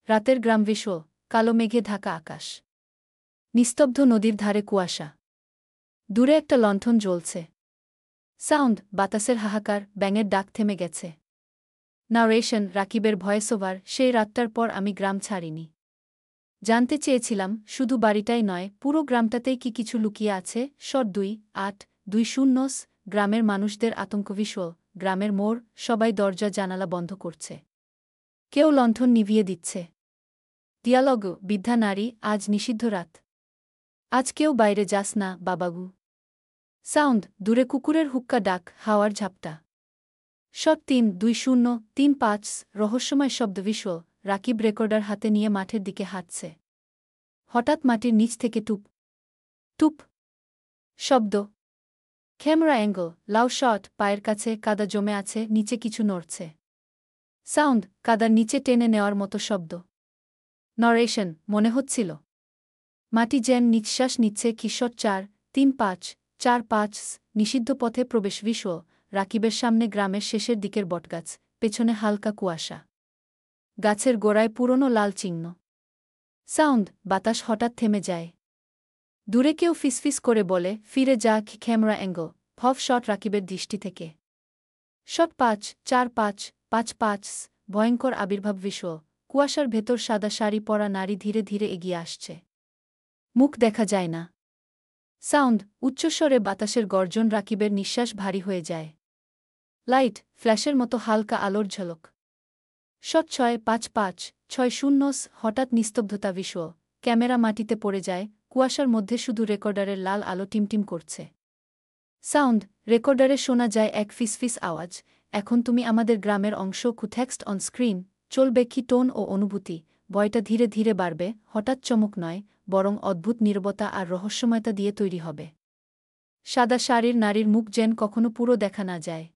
রাতের গ্রাম ভিসুয়াল, কালো মেঘে ঢাকা আকাশ। নিস্তব্ধ নদীর ধারে কুয়াশা। দূরে একটা লণ্ঠন জ্বলছে। সাউন্ড, বাতাসের হাহাকার, ব্যাঙের ডাক থেমে গেছে। নারেশন, রাকিবের ভয়েসওভার, সেই রাতটার পর আমি গ্রাম ছাড়িনি। জানতে চেয়েছিলাম, শুধু বাড়িটাই নয়, পুরো গ্রামটাতেই কি কিছু লুকিয়ে আছে। শট 2-8-2-0। গ্রামের মানুষদের আতঙ্ক ভিসুয়াল, গ্রামের মোড়, সবাই দরজা জানালা বন্ধ করছে। কেউ লণ্ঠন নিভিয়ে দিচ্ছে। ডিয়ালগ, বৃদ্ধা নারী, আজ নিষিদ্ধ রাত। আজ কেউ বাইরে যাস না, বাবাগু। সাউন্ড, দূরে কুকুরের হুক্কা ডাক, হাওয়ার ঝাপটা। শট 3-2-0-3-5। রহস্যময় শব্দ ভিসুয়াল, রাকিব রেকর্ডার হাতে নিয়ে মাঠের দিকে হাঁটছে। হঠাৎ মাটির নিচ থেকে টুপ টুপ শব্দ। ক্যামেরা অ্যাঙ্গল, লাউ শট, পায়ের কাছে কাদা জমে আছে, নিচে কিছু নড়ছে। সাউন্ড, কাদার নিচে টেনে নেওয়ার মতো শব্দ। নরেশন, মনে হচ্ছিল মাটি যেন নিঃশ্বাস নিচ্ছে। কিশোর 4-3-5-4-5। নিষিদ্ধ পথে প্রবেশ ভিসুয়াল, রাকিবের সামনে গ্রামের শেষের দিকের বটগাছ, পেছনে হালকা কুয়াশা। গাছের গোড়ায় পুরনো লাল চিহ্ন। সাউন্ড, বাতাস হঠাৎ থেমে যায়। দূরে কেউ ফিসফিস করে বলে, ফিরে যা। ক্যামেরা অ্যাঙ্গল, ফফ শট রাকিবের দৃষ্টি থেকে। শট 5-4-5-5-5। ভয়ঙ্কর আবির্ভাব ভিসুয়াল, কুয়াশার ভেতর সাদা শাড়ি পরা নারী ধীরে ধীরে এগিয়ে আসছে। মুখ দেখা যায় না। সাউন্ড, উচ্চস্বরে বাতাসের গর্জন, রাকিবের নিঃশ্বাস ভারী হয়ে যায়। লাইট, ফ্ল্যাশের মতো হালকা আলোর ঝলক। শট 6-5-5-6-0। হঠাৎ নিস্তব্ধতা ভিসুয়াল, ক্যামেরা মাটিতে পড়ে যায়, কুয়াশার মধ্যে শুধু রেকর্ডারের লাল আলো টিমটিম করছে। সাউন্ড, রেকর্ডারে শোনা যায় এক ফিসফিস আওয়াজ, এখন তুমি আমাদের গ্রামের অংশ। টেক্সট অন স্ক্রিন, চলবে কি টোন ও অনুভূতি। ভয়টা ধীরে ধীরে বাড়বে, হঠাৎ চমক নয়, বরং অদ্ভুত নীরবতা আর রহস্যময়তা দিয়ে তৈরি হবে। সাদা শাড়ির নারীর মুখ যেন কখনো পুরো দেখা না যায়।